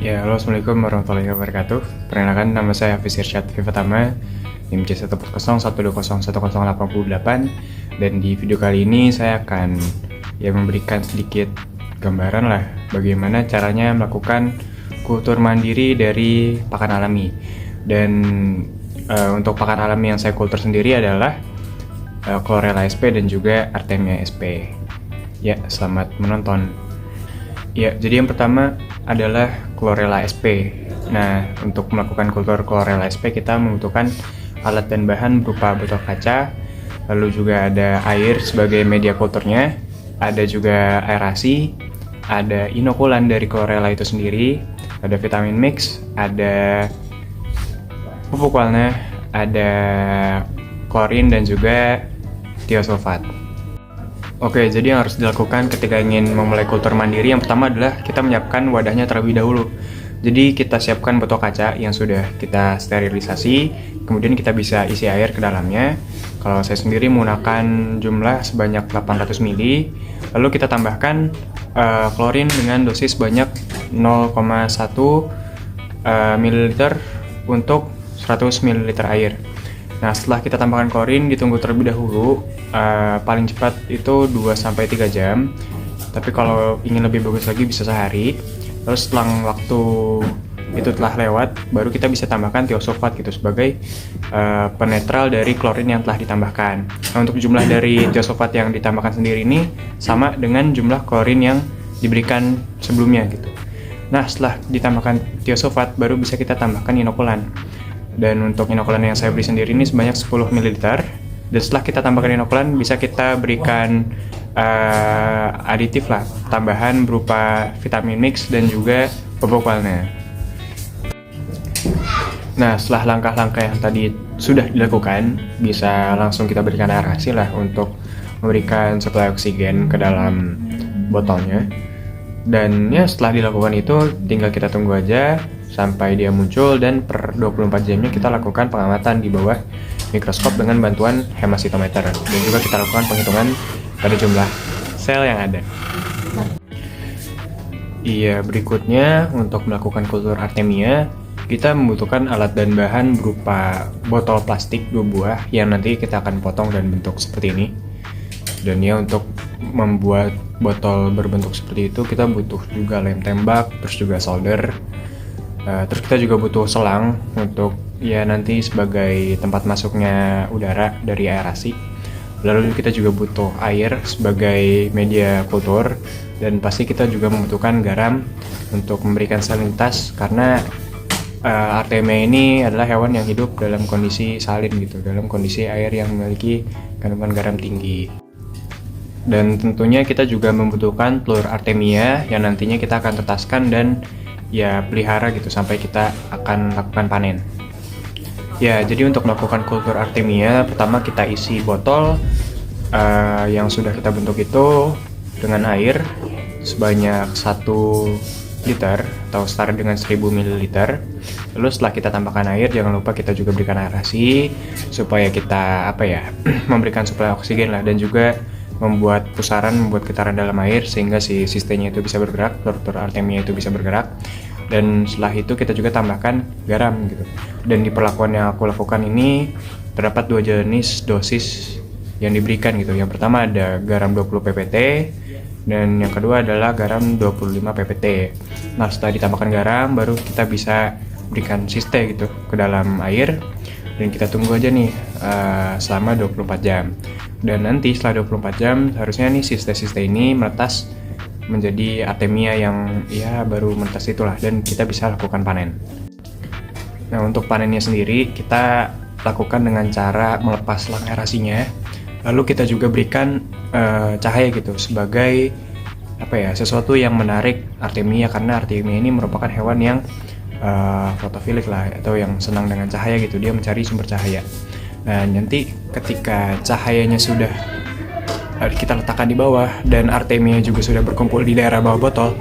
Ya, halo, assalamualaikum warahmatullahi wabarakatuh. Perkenalkan, nama saya Hafiz Irsyad Vivatama, NIM C14010101088. Dan di video kali ini saya akan memberikan sedikit gambaran lah bagaimana caranya melakukan kultur mandiri dari pakan alami. Dan untuk pakan alami yang saya kultur sendiri adalah Chlorella sp dan juga Artemia sp. Ya, selamat menonton. Ya, jadi yang pertama adalah Chlorella sp. Nah, untuk melakukan kultur Chlorella sp kita membutuhkan alat dan bahan berupa botol kaca, lalu juga ada air sebagai media kulturnya, ada juga aerasi, ada inokulan dari Chlorella itu sendiri, ada vitamin mix, ada pupuk walna, ada klorin dan juga tiosulfat. Oke, jadi yang harus dilakukan ketika ingin memulai kultur mandiri, yang pertama adalah kita menyiapkan wadahnya terlebih dahulu. Jadi kita siapkan botol kaca yang sudah kita sterilisasi, kemudian kita bisa isi air ke dalamnya. Kalau saya sendiri menggunakan jumlah sebanyak 800 ml, lalu kita tambahkan klorin dengan dosis sebanyak 0,1 ml untuk 100 ml air. Nah, setelah kita tambahkan klorin, ditunggu terlebih dahulu, paling cepat itu 2-3 jam. Tapi kalau ingin lebih bagus lagi bisa sehari. Terus setelah waktu itu telah lewat, baru kita bisa tambahkan tiosulfat gitu sebagai penetral dari klorin yang telah ditambahkan. Nah, untuk jumlah dari tiosulfat yang ditambahkan sendiri ini sama dengan jumlah klorin yang diberikan sebelumnya gitu. Nah, setelah ditambahkan tiosulfat, baru bisa kita tambahkan inokulan. Dan untuk inokulan yang saya beli sendiri ini sebanyak 10 ml. Dan setelah kita tambahkan inokulan, bisa kita berikan aditif lah, tambahan berupa vitamin mix dan juga pupuk walna. Nah, setelah langkah-langkah yang tadi sudah dilakukan, bisa langsung kita berikan aerasi lah untuk memberikan suplai oksigen ke dalam botolnya. Dan ya, setelah dilakukan itu tinggal kita tunggu aja sampai dia muncul, dan per 24 jamnya kita lakukan pengamatan di bawah mikroskop dengan bantuan hemasitometer, dan juga kita lakukan penghitungan pada jumlah sel yang ada. Iya, berikutnya untuk melakukan kultur Artemia, kita membutuhkan alat dan bahan berupa botol plastik 2 buah yang nanti kita akan potong dan bentuk seperti ini. Dan ya, untuk membuat botol berbentuk seperti itu kita butuh juga lem tembak, terus juga solder. Terus kita juga butuh selang untuk ya nanti sebagai tempat masuknya udara dari aerasi. Lalu kita juga butuh air sebagai media kultur, dan pasti kita juga membutuhkan garam untuk memberikan salinitas, karena Artemia ini adalah hewan yang hidup dalam kondisi salin gitu, dalam kondisi air yang memiliki kandungan garam tinggi. Dan tentunya kita juga membutuhkan telur Artemia yang nantinya kita akan tetaskan dan ya pelihara gitu sampai kita akan lakukan panen. Ya, jadi untuk melakukan kultur Artemia, pertama kita isi botol yang sudah kita bentuk itu dengan air sebanyak 1 liter atau setara dengan 1000 ml. Lalu setelah kita tambahkan air, jangan lupa kita juga berikan aerasi supaya kita memberikan suplai oksigen lah, dan juga membuat pusaran, membuat getaran dalam air sehingga si sistemnya itu bisa bergerak, telur Artemia itu bisa bergerak. Dan setelah itu kita juga tambahkan garam gitu. Dan di perlakuan yang aku lakukan ini terdapat 2 jenis dosis yang diberikan gitu. Yang pertama ada garam 20 ppt dan yang kedua adalah garam 25 ppt. Nah, setelah ditambahkan garam, baru kita bisa berikan siste gitu ke dalam air, dan kita tunggu aja nih selama 24 jam. Dan nanti setelah 24 jam harusnya nih siste-siste ini menetas menjadi Artemia yang ya baru menetas itulah, dan kita bisa lakukan panen. Nah, untuk panennya sendiri kita lakukan dengan cara melepas selang aerasinya, lalu kita juga berikan cahaya gitu sebagai sesuatu yang menarik Artemia, karena Artemia ini merupakan hewan yang fotofilik lah, atau yang senang dengan cahaya gitu, dia mencari sumber cahaya. Nah, nanti ketika cahayanya sudah kita letakkan di bawah dan Artemia juga sudah berkumpul di daerah bawah botol,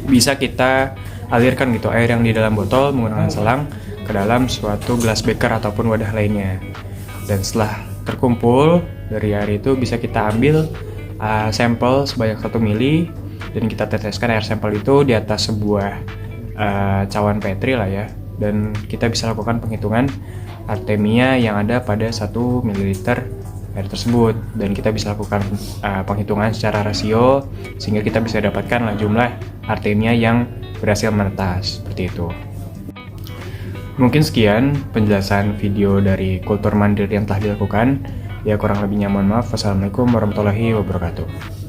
bisa kita alirkan gitu air yang di dalam botol menggunakan selang ke dalam suatu gelas beker ataupun wadah lainnya. Dan setelah terkumpul dari air itu, bisa kita ambil sampel sebanyak 1 mili, dan kita teteskan air sampel itu di atas sebuah cawan Petri lah ya, dan kita bisa lakukan penghitungan artemia yang ada pada 1 ml air tersebut, dan kita bisa lakukan penghitungan secara rasio sehingga kita bisa dapatkan jumlah artemia yang berhasil menetas seperti itu. Mungkin sekian penjelasan video dari kultur mandir yang telah dilakukan. Ya, kurang lebihnya mohon maaf. Wassalamualaikum warahmatullahi wabarakatuh.